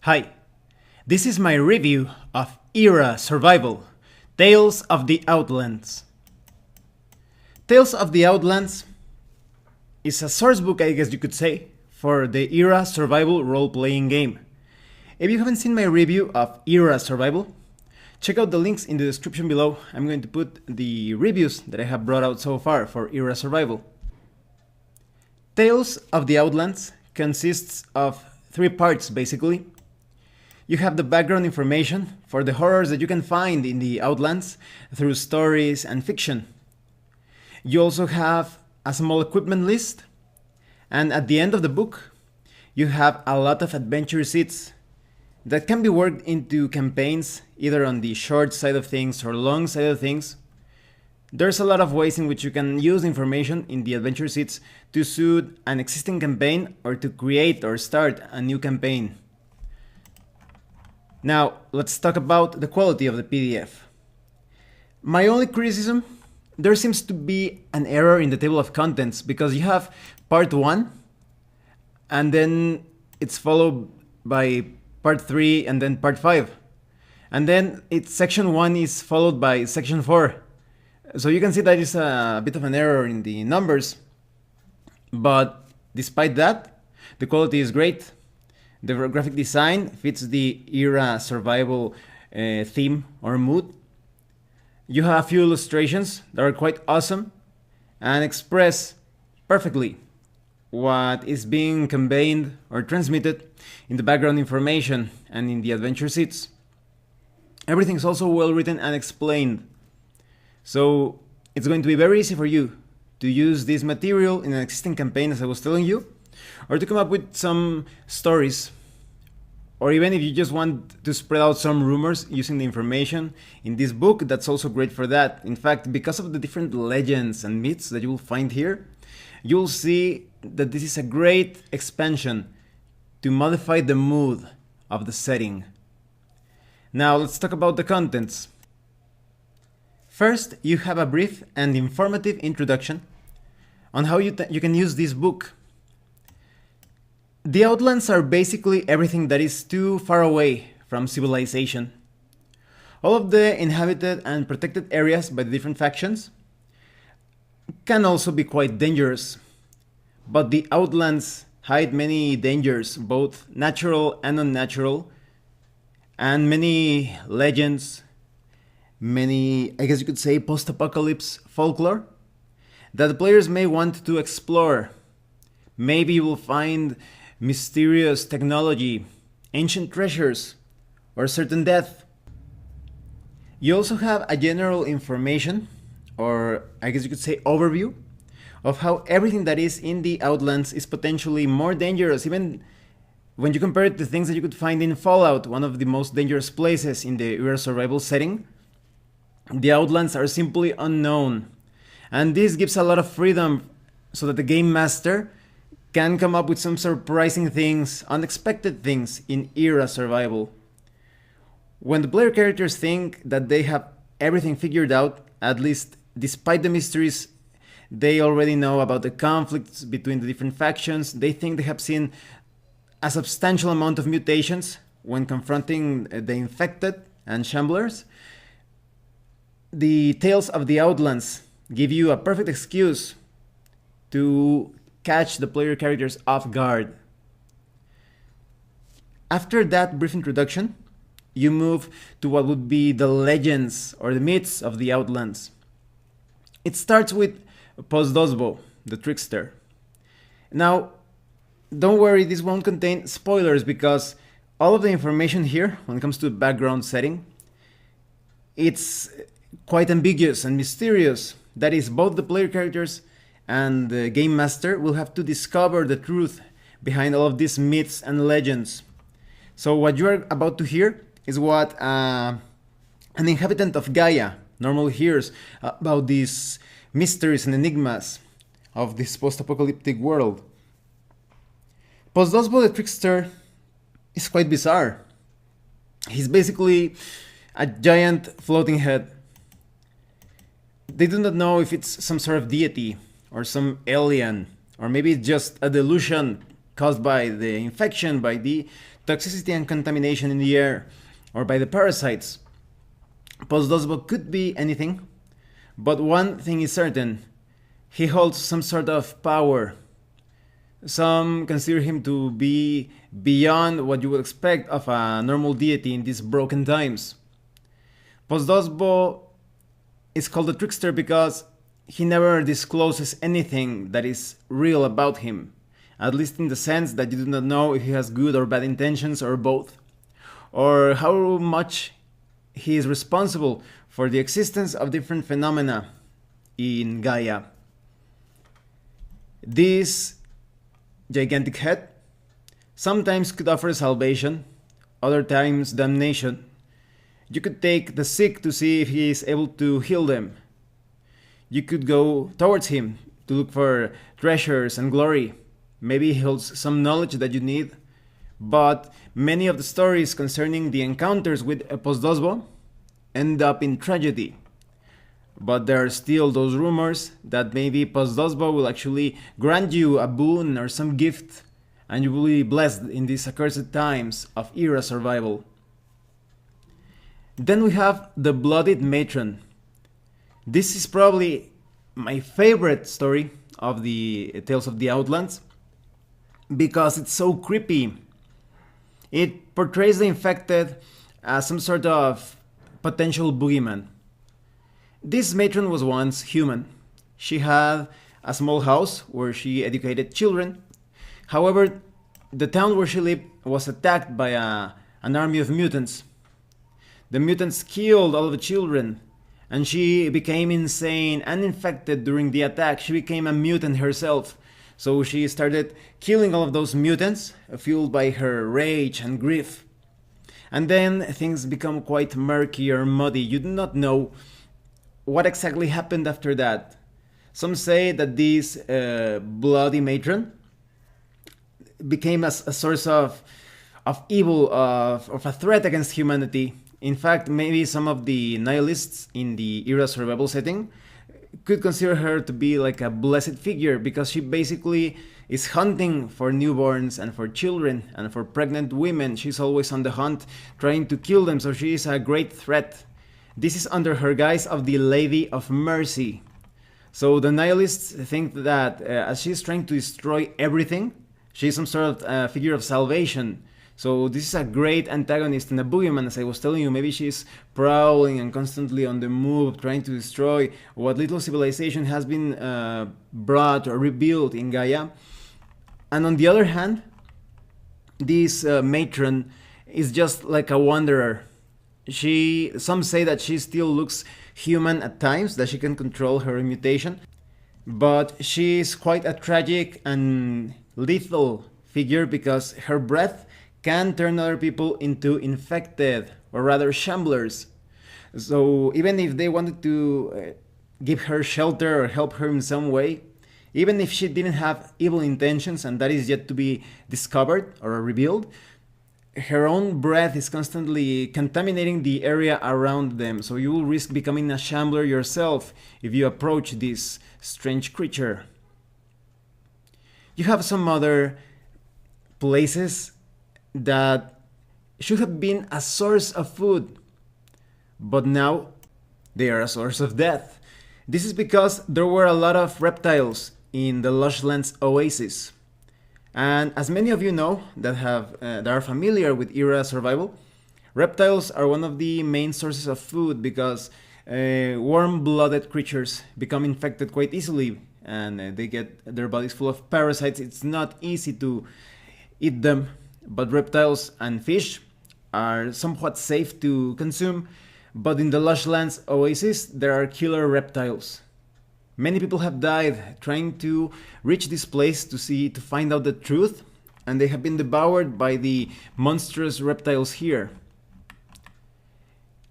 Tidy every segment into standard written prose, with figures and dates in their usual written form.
Hi, this is my review of Era Survival, Tales of the Outlands. Tales of the Outlands is a source book, I guess you could say, for the Era Survival role-playing game. If you haven't seen my review of Era Survival, check out the links in the description below. I'm going to put the reviews that I have brought out so far for Era Survival. Tales of the Outlands consists of 3 parts basically. You have the background information for the horrors that you can find in the Outlands through stories and fiction. You also have a small equipment list, and at the end of the book, you have a lot of adventure seeds that can be worked into campaigns, either on the short side of things or long side of things. There's a lot of ways in which you can use information in the adventure seeds to suit an existing campaign or to create or start a new campaign. Now, let's talk about the quality of the PDF. My only criticism, there seems to be an error in the table of contents because you have part 1 and then it's followed by part 3 and then part 5. And then section 1 is followed by section 4. So you can see that is a bit of an error in the numbers. But despite that, the quality is great. The graphic design fits the Era Survival theme or mood. You have a few illustrations that are quite awesome and express perfectly what is being conveyed or transmitted in the background information and in the adventure seeds. Everything is also well written and explained. So it's going to be very easy for you to use this material in an existing campaign, as I was telling you, or to come up with some stories, or even if you just want to spread out some rumors using the information in this book, that's also great for that. In fact, because of the different legends and myths that you will find here, you'll see that this is a great expansion to modify the mood of the setting. Now let's talk about the contents. First, you have a brief and informative introduction on how you can use this book. The Outlands are basically everything that is too far away from civilization. All of the inhabited and protected areas by the different factions can also be quite dangerous. But the Outlands hide many dangers, both natural and unnatural, and many legends, many, I guess you could say, post-apocalypse folklore that the players may want to explore. Maybe you will find mysterious technology, ancient treasures, or certain death. You also have a general information, or I guess you could say overview, of how everything that is in the Outlands is potentially more dangerous, even when you compare it to things that you could find in Fallout, one of the most dangerous places in the Era Survival setting. The Outlands are simply unknown, and this gives a lot of freedom so that the game master can come up with some surprising things, unexpected things in Era Survival. When the player characters think that they have everything figured out, at least despite the mysteries they already know about the conflicts between the different factions, they think they have seen a substantial amount of mutations when confronting the infected and shamblers. The Tales of the Outlands give you a perfect excuse to catch the player characters off guard. After that brief introduction, you move to what would be the legends or the myths of the Outlands. It starts with Pozdozbo, the trickster. Now, don't worry, this won't contain spoilers because all of the information here, when it comes to background setting, it's quite ambiguous and mysterious. That is, both the player characters and the game master will have to discover the truth behind all of these myths and legends. So what you are about to hear is what an inhabitant of Gaia normally hears about these mysteries and enigmas of this post-apocalyptic world. Pozdozbo the trickster is quite bizarre. He's basically a giant floating head. They do not know if it's some sort of deity or some alien, or maybe it's just a delusion caused by the infection, by the toxicity and contamination in the air, or by the parasites. Postdosbo could be anything, but one thing is certain: he holds some sort of power. Some consider him to be beyond what you would expect of a normal deity in these broken times. Postdosbo is called a trickster because he never discloses anything that is real about him, at least in the sense that you do not know if he has good or bad intentions or both, or how much he is responsible for the existence of different phenomena in Gaia. This gigantic head sometimes could offer salvation, other times damnation. You could take the sick to see if he is able to heal them. You could go towards him to look for treasures and glory. Maybe he holds some knowledge that you need. But many of the stories concerning the encounters with Postdosbo end up in tragedy. But there are still those rumors that maybe Postdosbo will actually grant you a boon or some gift, and you will be blessed in these accursed times of era survival. Then we have the Bloodied Matron. This is probably my favorite story of the Tales of the Outlands because it's so creepy. It portrays the infected as some sort of potential boogeyman. This matron was once human. She had a small house where she educated children. However, the town where she lived was attacked by an army of mutants. The mutants killed all of the children, and she became insane and infected during the attack. She became a mutant herself. So she started killing all of those mutants, fueled by her rage and grief. And then things become quite murky or muddy. You do not know what exactly happened after that. Some say that this bloody matron became a source of evil, of a threat against humanity. In fact, maybe some of the nihilists in the era survival setting could consider her to be like a blessed figure because she basically is hunting for newborns and for children and for pregnant women. She's always on the hunt trying to kill them, so she is a great threat. This is under her guise of the Lady of Mercy. So the nihilists think that as she's trying to destroy everything, she's some sort of figure of salvation. So this is a great antagonist and a boogeyman, as I was telling you. Maybe she's prowling and constantly on the move, trying to destroy what little civilization has been brought or rebuilt in Gaia. And on the other hand, this matron is just like a wanderer. Some say that she still looks human at times, that she can control her mutation, but she is quite a tragic and lethal figure because her breath can turn other people into infected, or rather shamblers. So even if they wanted to give her shelter or help her in some way, even if she didn't have evil intentions, and that is yet to be discovered or revealed, her own breath is constantly contaminating the area around them. So you will risk becoming a shambler yourself if you approach this strange creature. You have some other places that should have been a source of food, but now they are a source of death. This is because there were a lot of reptiles in the Lushlands oasis. And as many of you know that are familiar with era survival, reptiles are one of the main sources of food because warm-blooded creatures become infected quite easily and they get their bodies full of parasites. It's not easy to eat them. But reptiles and fish are somewhat safe to consume, but in the Lushlands oasis there are killer reptiles. Many people have died trying to reach this place to find out the truth, and they have been devoured by the monstrous reptiles here.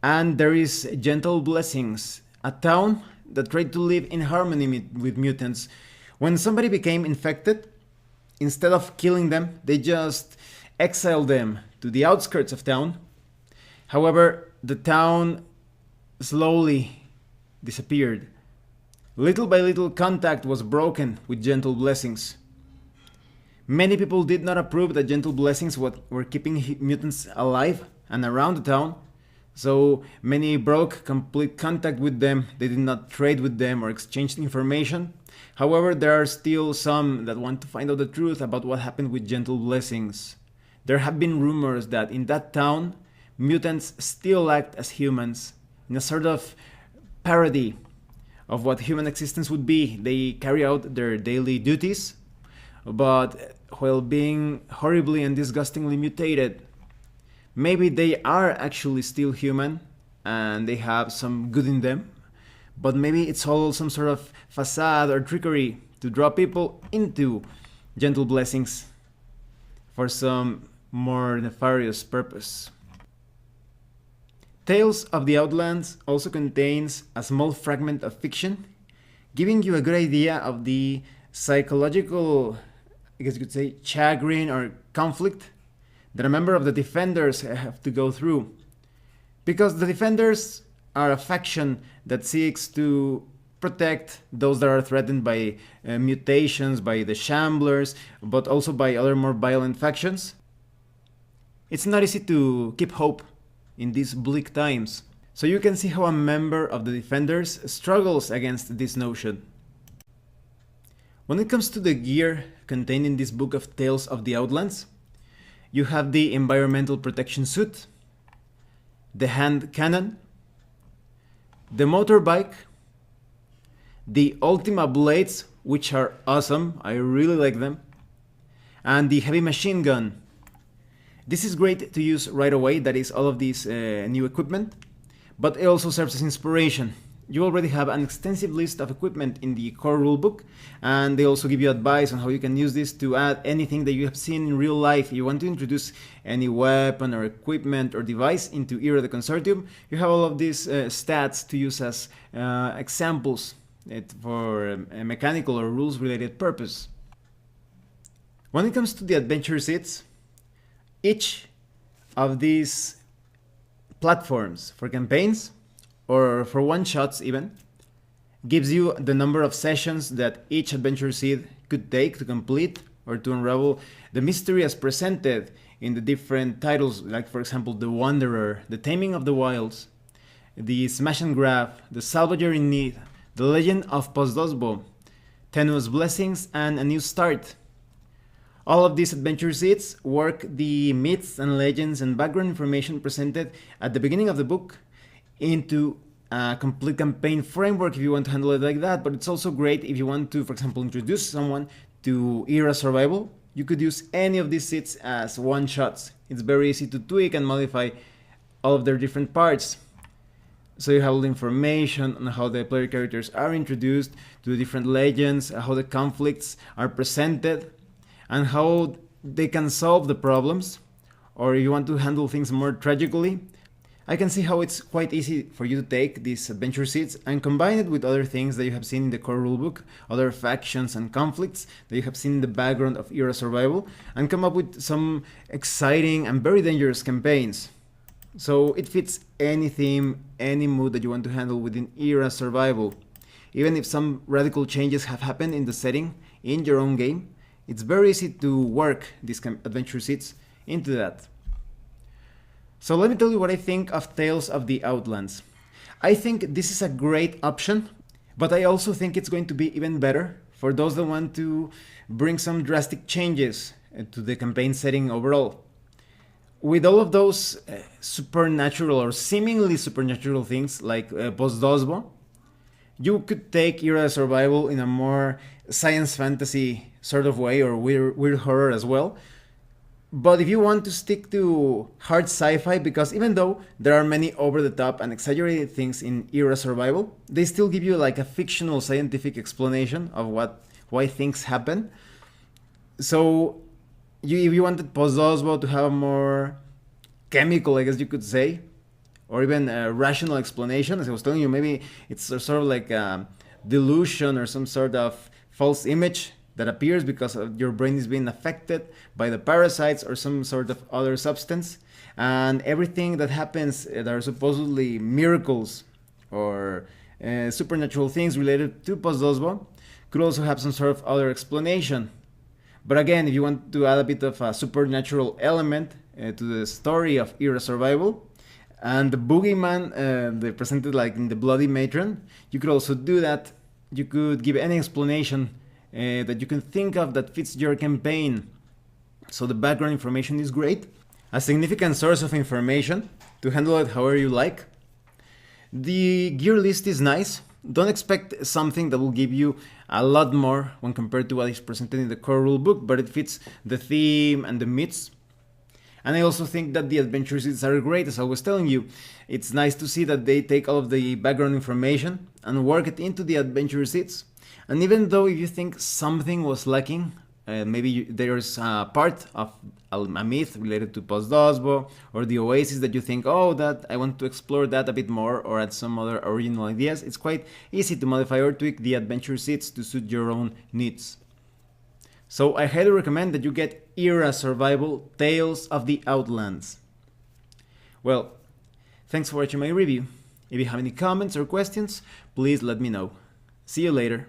And there is Gentle Blessings, a town that tried to live in harmony with mutants. When somebody became infected, instead of killing them, they just exiled them to the outskirts of town. However, the town slowly disappeared. Little by little, contact was broken with Gentle Blessings. Many people did not approve that gentle blessings were keeping mutants alive and around the town, so many broke complete contact with them. They did not trade with them or exchange information. However, there are still some that want to find out the truth about what happened with gentle blessings. There have been rumors that in that town, mutants still act as humans, in a sort of parody of what human existence would be. They carry out their daily duties, but while being horribly and disgustingly mutated. Maybe they are actually still human and they have some good in them, but maybe it's all some sort of facade or trickery to draw people into gentle blessings for some more nefarious purpose. Tales of the Outlands also contains a small fragment of fiction, giving you a good idea of the psychological, I guess you could say, chagrin or conflict that a member of the Defenders have to go through. Because the Defenders are a faction that seeks to protect those that are threatened by mutations, by the Shamblers, but also by other more violent factions. It's not easy to keep hope in these bleak times, so you can see how a member of the Defenders struggles against this notion. When it comes to the gear contained in this book of Tales of the Outlands, you have the environmental protection suit, the hand cannon, the motorbike, the Ultima blades, which are awesome, I really like them, and the heavy machine gun. This is great to use right away, that is all of this new equipment, but it also serves as inspiration. You already have an extensive list of equipment in the Core Rulebook, and they also give you advice on how you can use this to add anything that you have seen in real life. If you want to introduce any weapon or equipment or device into Era the Consortium, you have all of these stats to use as examples for a mechanical or rules related purpose. When it comes to the adventure seats, each of these platforms for campaigns or for one-shots even, gives you the number of sessions that each adventure seed could take to complete or to unravel the mystery as presented in the different titles, like for example The Wanderer, The Taming of the Wilds, The Smash and Grab, The Salvager in Need, The Legend of Pozdosbo, Tenuous Blessings, and A New Start. All of these adventure seeds work the myths and legends and background information presented at the beginning of the book into a complete campaign framework if you want to handle it like that, but it's also great if you want to, for example, introduce someone to Era Survival. You could use any of these seats as one-shots. It's very easy to tweak and modify all of their different parts. So you have all the information on how the player characters are introduced to the different legends, how the conflicts are presented, and how they can solve the problems. Or if you want to handle things more tragically, I can see how it's quite easy for you to take these adventure seeds and combine it with other things that you have seen in the Core Rulebook, other factions and conflicts that you have seen in the background of Era Survival, and come up with some exciting and very dangerous campaigns. So it fits any theme, any mood that you want to handle within Era Survival. Even if some radical changes have happened in the setting, in your own game, it's very easy to work these adventure seeds into that. So let me tell you what I think of Tales of the Outlands. I think this is a great option, but I also think it's going to be even better for those that want to bring some drastic changes to the campaign setting overall. With all of those supernatural or seemingly supernatural things like Pozdosbo, you could take Era Survival in a more science fantasy sort of way, or weird horror as well. But if you want to stick to hard sci-fi, because even though there are many over-the-top and exaggerated things in Era Survival, they still give you like a fictional scientific explanation of why things happen. So if you wanted Pozdosbo to have a more chemical, I guess you could say, or even a rational explanation, as I was telling you, maybe it's sort of like a delusion or some sort of false image that appears because your brain is being affected by the parasites or some sort of other substance, and everything that happens that are supposedly miracles or supernatural things related to Pozdosbo could also have some sort of other explanation. But again, if you want to add a bit of a supernatural element to the story of Era Survival, and the boogeyman they presented like in the Bloody Matron, you could also do that. You could give any explanation that you can think of that fits your campaign. So the background information is great, a significant source of information to handle it however you like. The gear list is nice. Don't expect something that will give you a lot more when compared to what is presented in the core rulebook, but it fits the theme and the myths. And I also think that the adventure seeds are great, as I was telling you. It's nice to see that they take all of the background information and work it into the adventure seeds. And even though if you think something was lacking, maybe there's a part of a myth related to Post-Dosbo or the Oasis that you think, oh, that I want to explore that a bit more, or add some other original ideas, it's quite easy to modify or tweak the adventure seeds to suit your own needs. So I highly recommend that you get Era Survival Tales of the Outlands. Well, thanks for watching my review. If you have any comments or questions, please let me know. See you later.